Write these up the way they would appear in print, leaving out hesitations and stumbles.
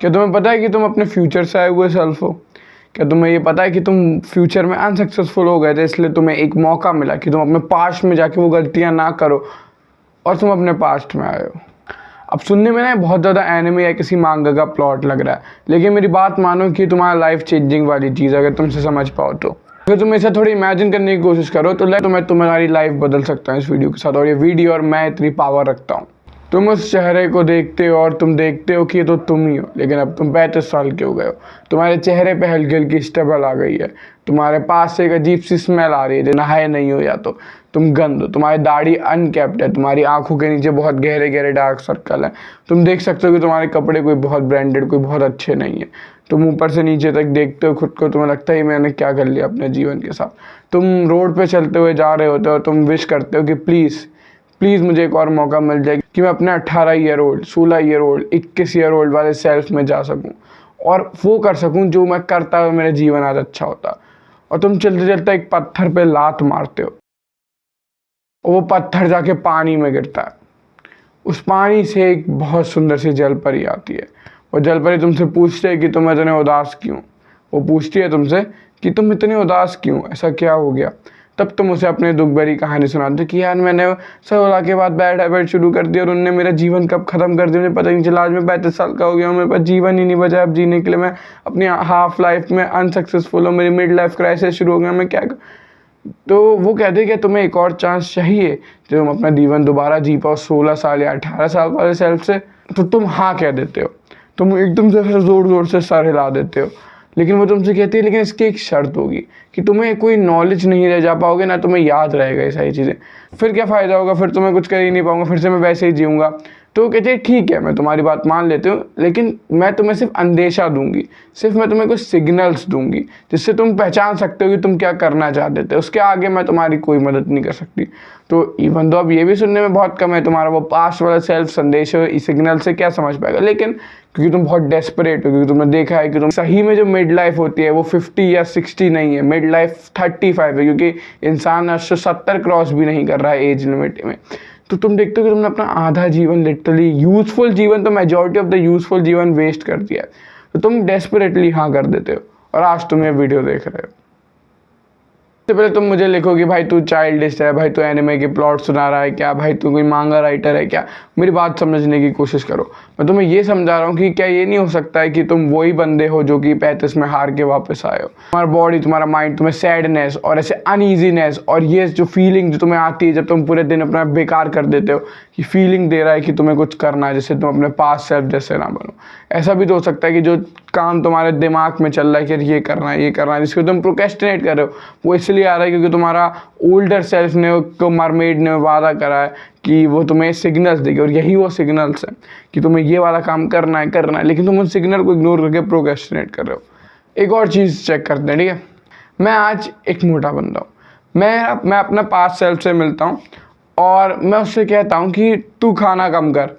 क्या तुम्हें पता है कि तुम अपने फ्यूचर से आए हुए सेल्फ हो? क्या तुम्हें ये पता है कि तुम फ्यूचर में अनसक्सेसफुल हो गए थे, इसलिए तुम्हें एक मौका मिला कि तुम अपने पास्ट में जाके वो गलतियां ना करो और तुम अपने पास्ट में आए हो। अब सुनने में ना बहुत ज़्यादा एनिमे या किसी मांगा का प्लॉट लग रहा है, लेकिन मेरी बात मानो कि तुम्हारा लाइफ चेंजिंग वाली चीज़ अगर तुमसे समझ पाओ तो। अगर तुम इसे थोड़ी इमेजिन करने की कोशिश करो तो मैं तुम्हारी लाइफ बदल सकता हूँ इस वीडियो के साथ। और ये वीडियो और मैं इतनी पावर रखता हूँ। तुम उस चेहरे को देखते हो और तुम देखते हो कि ये तो तुम ही हो, लेकिन अब तुम 35 साल के हो गए हो। तुम्हारे चेहरे पे हल्की हल्की स्टबल आ गई है, तुम्हारे पास से एक अजीब सी स्मेल आ रही है, जो नहाए नहीं हो या तो तुम गंद हो, तुम्हारी दाढ़ी अनकेप्ट है, तुम्हारी आंखों के नीचे बहुत गहरे गहरे डार्क सर्कल है। तुम देख सकते हो कि तुम्हारे कपड़े कोई बहुत ब्रांडेड, कोई बहुत अच्छे नहीं है। तुम ऊपर से नीचे तक देखते हो खुद को, तुम्हें लगता है मैंने क्या कर लिया अपने जीवन के साथ। तुम रोड पे चलते हुए जा रहे होते हो, तुम विश करते हो कि प्लीज़ मुझे एक और मौका मिल जाए कि मैं अपने 18 year old, 16 year old, 21 year old वाले सेल्फ में जा सकूं और वो कर सकूं जो मैं करता हुआ मेरा जीवन आज अच्छा होता। और तुम चलते चलते एक पत्थर पे लात मारते हो और वो पत्थर जाके पानी में गिरता है। उस पानी से एक बहुत सुंदर सी जल परी आती है। वो जल परी तुमसे पूछती है कि तुम इतने उदास क्यों। वो पूछती है तुमसे कि तुम इतने उदास क्यों, ऐसा क्या हो गया। तब तुम उसे अपने दुख भरी कहानी सुनाते कि यार मैंने 16 के बाद बैड हैबिट शुरू कर दी और उनने मेरा जीवन कब खत्म कर दिया मुझे पता नहीं चला। आज मैं 35 साल का हो गया हूँ, मेरे पास जीवन ही नहीं बचा अब जीने के लिए। मैं अपनी हाफ लाइफ में अनसक्सेसफुल हूँ, मेरी मिड लाइफ क्राइसिस शुरू हो गया, मैं क्या। तो वो कहते कि तुम्हें एक और चांस चाहिए जो तुम अपना जीवन दोबारा जी पाओ 16 साल या 18 साल वाले सेल्फ से। तो तुम हाँ कह देते हो, तुम एकदम से ज़ोर ज़ोर से सर हिला देते हो। लेकिन वो तुमसे कहती है लेकिन इसकी एक शर्त होगी कि तुम्हें कोई नॉलेज नहीं ले जा पाओगे, ना तुम्हें याद रहेगा ये सारी चीज़ें। फिर क्या फ़ायदा होगा, फिर तुम्हें कुछ कर ही नहीं पाऊंगा, फिर से मैं वैसे ही जीऊँगा। तो वो कहते हैं ठीक है मैं तुम्हारी बात मान लेती हूँ, लेकिन मैं तुम्हें सिर्फ अंदेशा दूंगी, सिर्फ मैं तुम्हें कुछ सिग्नल्स दूंगी जिससे तुम पहचान सकते हो कि तुम क्या करना चाहते थे। उसके आगे मैं तुम्हारी कोई मदद नहीं कर सकती। तो इवन दो अब ये भी सुनने में बहुत कम है, तुम्हारा वो पास्ट वाला सेल्फ संदेश सिग्नल से क्या समझ पाएगा, लेकिन क्योंकि तुम बहुत डेस्परेट हो, क्योंकि तुमने देखा है कि तुम सही में जो मिड लाइफ होती है वो 50 या 60 नहीं है, मिड लाइफ 35 है, क्योंकि इंसान 70 क्रॉस भी नहीं कर रहा है एज लिमिट में। तो तुम देखते हो कि तुमने अपना आधा जीवन लिटरली यूजफुल जीवन, तो मेजॉरिटी ऑफ द यूजफुल जीवन वेस्ट कर दिया है। तो तुम डेस्परेटली हाँ कर देते हो और आज तुम ये वीडियो देख रहे हो। सबसे पहले तुम मुझे लिखो कि भाई तू चाइल्डिश है, भाई तू एनिमे के प्लॉट सुना रहा है क्या, भाई तू कोई मांगा राइटर है क्या। मेरी बात समझने की कोशिश करो। मैं तुम्हें ये समझा रहा हूँ कि क्या ये नहीं हो सकता है कि तुम वही बंदे हो जो कि 35 में हार के वापस आए हो। तुम्हारा बॉडी, तुम्हारा माइंड तुम्हें सैडनेस और ऐसे अनईजीनेस और ये जो फीलिंग जो तुम्हें आती है जब तुम पूरे दिन अपना बेकार कर देते हो, कि फीलिंग दे रहा है कि तुम्हें कुछ करना है जिससे तुम अपने पास सेल्फ जैसे ना बनो। ऐसा भी तो हो सकता है कि जो काम तुम्हारे दिमाग में चल रहा है कि ये करना है जिसको तुम प्रोक्रेस्टिनेट कर रहे हो, वो इसलिए आ रहा है क्योंकि तुम्हारा ओल्डर सेल्फ ने को मरमेड ने वादा करा है कि वो तुम्हें सिग्नल्स देगी और यही वो सिग्नल्स हैं कि तुम्हें ये वाला काम करना है, लेकिन तुम उन सिग्नल को इग्नोर करके प्रोक्रेस्टिनेट कर रहे हो। एक और चीज़ चेक करते हैं, ठीक है। मैं आज एक मोटा बंदा हूँ, मैं अपना पास्ट सेल्फ से मिलता हूँ और मैं उससे कहता हूँ कि तू खाना कम कर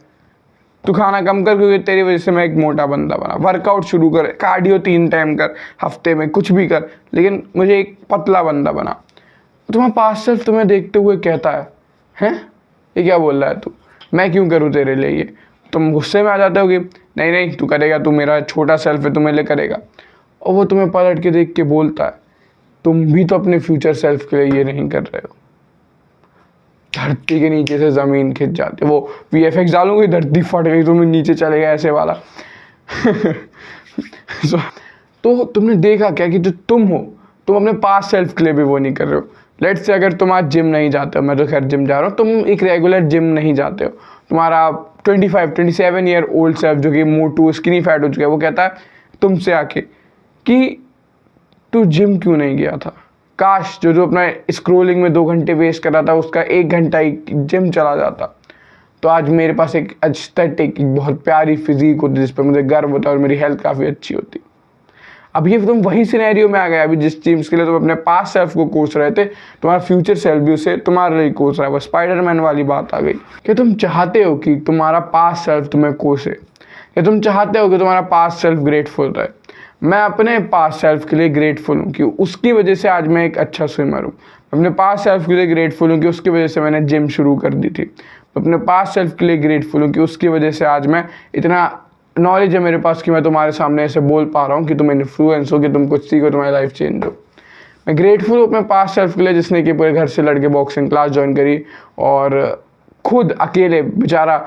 क्योंकि तेरी वजह से मैं एक मोटा बंदा बना। वर्कआउट शुरू कर, कार्डियो 3 टाइम कर हफ्ते में, कुछ भी कर, लेकिन मुझे एक पतला बंदा बना। तुम्हारा पास्ट सेल्फ तुम्हें देखते हुए कहता है ये क्या बोल रहा है तू, मैं क्यों करूँ तेरे लिए ये। तुम गुस्से में आ जाते हो कि नहीं तू करेगा, तू मेरा छोटा सेल्फ है, तू मेरे लिए करेगा। और वो तुम्हें पलट के देख के बोलता है तुम भी तो अपने फ्यूचर सेल्फ के लिए ये नहीं कर रहे हो। धरती के नीचे से ज़मीन खिंच जाती है। वो VFX डालूंगी, धरती फट गई, तुम्हें नीचे चलेगा ऐसे वाला। तो तुमने देखा क्या कि जो तुम हो, तुम अपने पास्ट सेल्फ के लिए भी वो नहीं कर रहे हो। लेट्स से अगर तुम आज जिम नहीं जाते हो, मैं तो खैर जिम जा रहा हूँ, तुम एक रेगुलर जिम नहीं जाते हो। तुम्हारा 27 ईयर ओल्ड सेल्फ जो कि मोटू स्किनी फैट हो चुका है, वो कहता है तुमसे आके कि तू जिम क्यों नहीं गया था। काश जो अपना स्क्रोलिंग में 2 घंटे वेस्ट कर रहा था उसका 1 घंटा ही जिम चला जाता, तो आज मेरे पास एक एस्थेटिक बहुत प्यारी फिजिक होती जिस पर मुझे गर्व होता और मेरी हेल्थ काफ़ी अच्छी होती। अब ये तुम वही सिनेरियो में आ गए, अभी जिस चीज़ के लिए तुम अपने पास्ट सेल्फ को कोस रहे थे, तुम्हारा फ्यूचर सेल्फ भी उसे तुम्हारे लिए कोस रहा है। वो स्पाइडरमैन वाली बात आ गई कि तुम चाहते हो कि तुम्हारा पास्ट सेल्फ तुम्हें कोसे, या तुम चाहते हो कि तुम्हारा पास्ट सेल्फ ग्रेटफुल रहे। मैं अपने पास्ट सेल्फ के लिए ग्रेटफुल हूँ कि उसकी वजह से आज मैं एक अच्छा स्विमर हूँ। अपने पास्ट सेल्फ के लिए ग्रेटफुल हूँ कि उसकी वजह से मैंने जिम शुरू कर दी थी। अपने पास्ट सेल्फ के लिए ग्रेटफुल हूँ कि उसकी वजह से आज मैं इतना नॉलेज है मेरे पास कि मैं तुम्हारे सामने ऐसे बोल पा रहा हूँ कि तुम इन्फ्लुएंस हो, कि तुम कुछ सीखो, तुम्हारी लाइफ चेंज हो। मैं ग्रेटफुल हूँ अपने पास्ट सेल्फ के लिए जिसने कि पूरे घर से लड़के बॉक्सिंग क्लास ज्वाइन करी और खुद अकेले बेचारा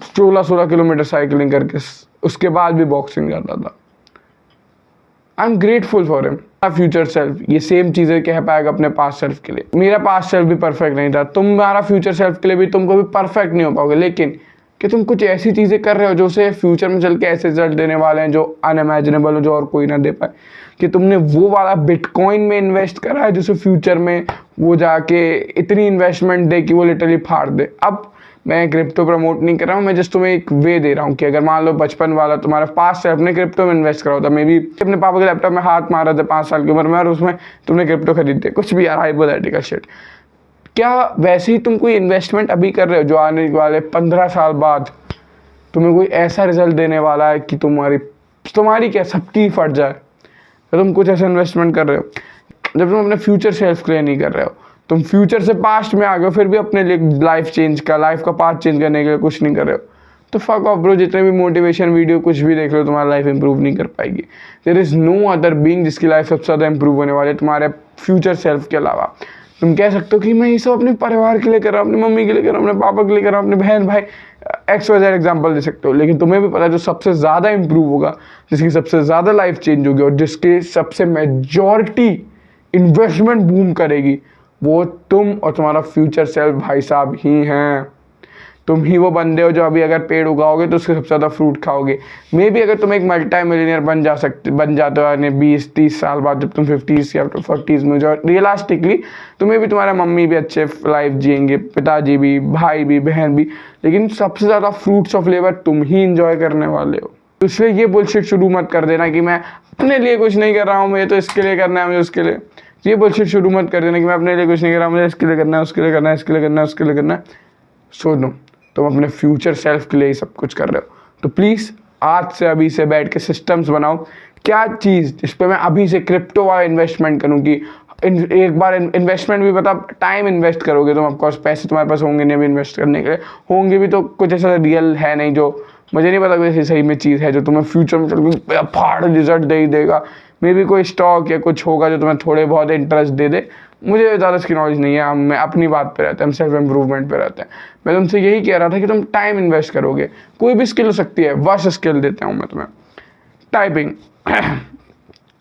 16-16 किलोमीटर साइकिलिंग करके उसके बाद भी बॉक्सिंग करता था। I am grateful for him. Future self ये सेम चीज़ें कह पाएगा अपने पास्ट सेल्फ के लिए। मेरा पास्ट सेल्फ भी परफेक्ट नहीं था, तुम्हारा फ्यूचर सेल्फ के लिए भी तुम कभी परफेक्ट नहीं हो पाओगे, लेकिन कि तुम कुछ ऐसी चीज़ें कर रहे हो जो उसे फ्यूचर में चल के ऐसे रिजल्ट देने वाले हैं जो अनइमेजिनेबल हो, जो और कोई ना दे पाए। कि तुमने वो वाला बिटकॉइन में इन्वेस्ट करा है जिसे फ्यूचर में वो जाके इतनी इन्वेस्टमेंट दे कि वो लिटरली फाड़ दे। अब मैं क्रिप्टो प्रमोट नहीं कर रहा हूँ, मैं जस्ट तुम्हें एक वे दे रहा हूँ कि अगर मान लो बचपन वाला तुम्हारा पास्ट सेल्फ ने क्रिप्टो में इन्वेस्ट करा होता, मे भी अपने पापा के लैपटॉप में हाथ मारा था 5 साल की उम्र में और उसमें तुमने क्रिप्टो खरीदे, कुछ भी यार हाइपोथेटिकल शिट, क्या वैसे ही तुम कोई इन्वेस्टमेंट अभी कर रहे हो जो आने वाले 15 साल बाद तुम्हें कोई ऐसा रिजल्ट देने वाला है कि तुम्हारी क्या सबकी फट जाए? तो तुम कुछ ऐसा इन्वेस्टमेंट कर रहे हो जब तुम अपने फ्यूचर सेल्फ के लिए नहीं कर रहे हो, तुम फ्यूचर से पास्ट में आ गए हो फिर भी अपने लिए लाइफ का पाथ चेंज करने के लिए कुछ नहीं कर रहे हो, तो फक ऑफ ब्रो। जितने भी मोटिवेशन वीडियो कुछ भी देख लो, तुम्हारी लाइफ इंप्रूव नहीं कर पाएगी। There is no other being जिसकी लाइफ सबसे ज़्यादा इंप्रूव होने वाली है तुम्हारे फ्यूचर सेल्फ के अलावा। तुम कह सकते हो कि मैं ये सब अपने परिवार के लिए कर रहा हूँ, अपनी मम्मी के लिए कर रहा हूँ, अपने पापा के लिए कर रहा हूँ, अपने बहन भाई XYZ एग्जाम्पल दे सकते हो, लेकिन तुम्हें भी पता है जो सबसे ज़्यादा इंप्रूव होगा, जिसकी सबसे ज़्यादा लाइफ चेंज होगी और जिसकी सबसे मेजॉरिटी इन्वेस्टमेंट बूम करेगी, वो तुम और तुम्हारा फ्यूचर सेल्फ भाई साहब ही हैं। तुम ही वो बंदे हो जो अभी अगर पेड़ उगाओगे तो उसके सबसे ज़्यादा फ्रूट खाओगे। मे बी अगर तुम एक मल्टी मिलियनियर बन जाते हो यानी 20-30 साल बाद, जब तुम 50s या 40s में जाओ, रियलिस्टिकली तुम्हें भी तुम्हारा मम्मी भी अच्छे लाइफ जिएंगे, पिताजी भी, भाई भी, बहन भी, लेकिन सबसे ज़्यादा फ्रूट्स ऑफ लेबर तुम ही इंजॉय करने वाले हो। तो इसलिए ये बुलशिट शुरू मत कर देना कि मैं अपने लिए कुछ नहीं कर रहा हूँ, मुझे तो इसके लिए करना है, मुझे उसके लिए। ये बुलशिट शुरू मत कर देना कि मैं अपने लिए कुछ नहीं कर रहा, मुझे इसके लिए करना है, उसके लिए करना है, इसके लिए करना है, उसके लिए करना है। सुनो, तुम अपने फ्यूचर सेल्फ के लिए ही सब कुछ कर रहे हो, तो प्लीज़ आज से अभी से बैठ के सिस्टम्स बनाओ। क्या चीज़ जिस पे मैं अभी से क्रिप्टो वाला इन्वेस्टमेंट करूँ कि एक बार इन्वेस्टमेंट भी पता, टाइम इन्वेस्ट करोगे तुम, ऑफकोर्स पैसे तुम्हारे पास होंगे नहीं भी इन्वेस्ट करने के लिए, होंगे भी तो कुछ ऐसा रियल है नहीं, जो मुझे नहीं पता कोई सही में चीज़ है जो तुम्हें फ्यूचर में चल के फाड़ रिजल्ट दे ही देगा। मे बी कोई स्टॉक या कुछ होगा जो तुम्हें थोड़े बहुत इंटरेस्ट दे दे, मुझे ज़्यादा इसकी नॉलेज नहीं है, हम अपनी बात पे रहते हैं, हम सेल्फ इम्प्रूवमेंट पे रहते हैं। मैं तुमसे यही कह रहा था कि तुम टाइम इन्वेस्ट करोगे, कोई भी स्किल हो सकती है, बस स्किल देता हूँ मैं तुम्हें, टाइपिंग।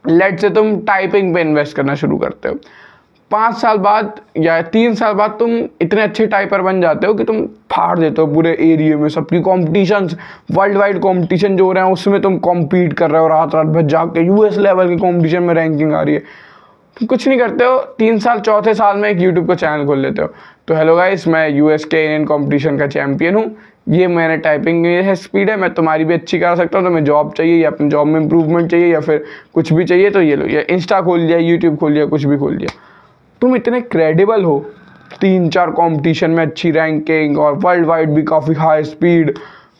लेट से तुम टाइपिंग पे इन्वेस्ट करना शुरू करते हो, 5 साल बाद या 3 साल बाद तुम इतने अच्छे टाइपर बन जाते हो कि तुम फाड़ देते हो पूरे एरिया में, सबकी कॉम्पिटिशन्स, वर्ल्ड वाइड कॉम्पिटिशन जो हो रहे हैं उसमें तुम कॉम्पीट कर रहे हो, रात रात भर जाके US लेवल की कॉम्पिटिशन में रैंकिंग आ रही है। तुम कुछ नहीं करते हो, 3 साल चौथे साल में एक यूट्यूब का चैनल खोल लेते हो, तो हेलो गाइस, मैं US के इंडियन कॉम्पिटिशन का चैम्पियन हूँ, ये मैंने टाइपिंग है स्पीड है, मैं तुम्हारी भी अच्छी करा सकता हूँ, तो मैं जॉब चाहिए या अपनी जॉब में इंप्रूवमेंट चाहिए या फिर कुछ भी चाहिए तो ये लो, या इंस्टा खोल लिया, यूट्यूब खोल लिया, कुछ भी खोल लिया। तुम इतने क्रेडिबल हो, 3-4 कंपटीशन में अच्छी रैंकिंग और वर्ल्ड वाइड भी काफ़ी हाई स्पीड,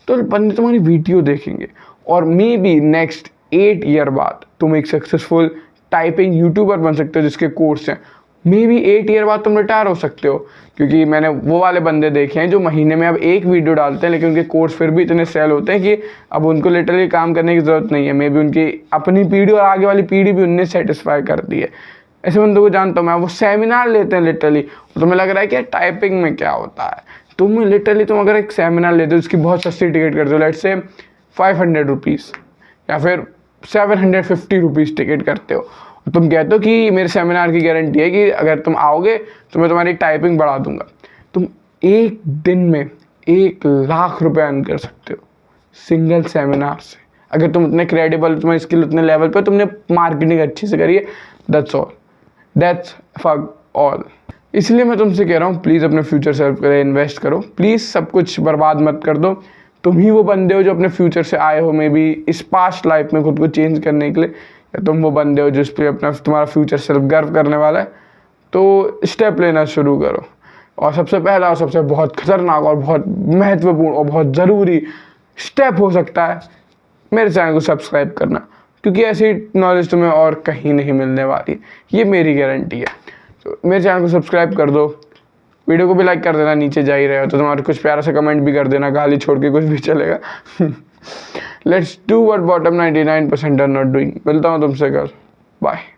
तो बंदे तुम्हारी वीडियो देखेंगे और मे बी नेक्स्ट 8 ईयर बाद तुम एक सक्सेसफुल टाइपिंग यूट्यूबर बन सकते हो जिसके कोर्स हैं। मे बी 8 ईयर बाद तुम रिटायर हो सकते हो, क्योंकि मैंने वो वाले बंदे देखे हैं जो महीने में अब एक वीडियो डालते हैं, लेकिन उनके कोर्स फिर भी इतने सेल होते हैं कि अब उनको लिटरली काम करने की ज़रूरत नहीं है। मे बी उनकी अपनी पीढ़ी और आगे वाली पीढ़ी भी उनने सेटिस्फाई कर दी है। ऐसे बंदों को जानता हूँ मैं, वो सेमिनार लेते हैं लिटरली, तुम्हें लग रहा है कि टाइपिंग में क्या होता है, तुम अगर एक सेमिनार लेते हो उसकी बहुत सस्ती टिकट करते हो, लेट्स से 500 रुपीज़ या फिर 750 रुपीज़ टिकट करते हो, तुम कहते हो कि मेरे सेमिनार की गारंटी है कि अगर तुम आओगे तो मैं तुम्हारी टाइपिंग बढ़ा दूंगा। तुम एक दिन में 1 लाख रुपए अर्न कर सकते हो सिंगल सेमिनार से, अगर तुम इतने क्रेडिबल, तुम्हारी स्किल उतने लेवल पे, तुमने मार्केटिंग अच्छी से करी है। That's fuck all. इसलिए मैं तुमसे कह रहा हूँ, प्लीज़ अपने फ्यूचर सेल्फ के लिए इन्वेस्ट करो, प्लीज़ सब कुछ बर्बाद मत कर दो। तुम ही वो बंदे हो जो अपने फ्यूचर से आए हो, मे बी इस पास्ट लाइफ में खुद को चेंज करने के लिए, या तुम वो बंदे हो जिस पे तुम्हारा फ्यूचर सेल्फ गर्व करने वाला है। तो स्टेप लेना शुरू करो, और सबसे पहला और सबसे बहुत खतरनाक और बहुत महत्वपूर्ण और बहुत ज़रूरी स्टेप हो सकता है मेरे चैनल को सब्सक्राइब करना, क्योंकि ऐसी नॉलेज तुम्हें और कहीं नहीं मिलने वाली, ये मेरी गारंटी है। तो मेरे चैनल को सब्सक्राइब कर दो, वीडियो को भी लाइक कर देना, नीचे जा ही रहे हो तो तुम्हारे कुछ प्यारा सा कमेंट भी कर देना, गाली छोड़ के कुछ भी चलेगा। Let's do what bottom 99% are not doing. मिलता हूँ तुमसे कल, बाय।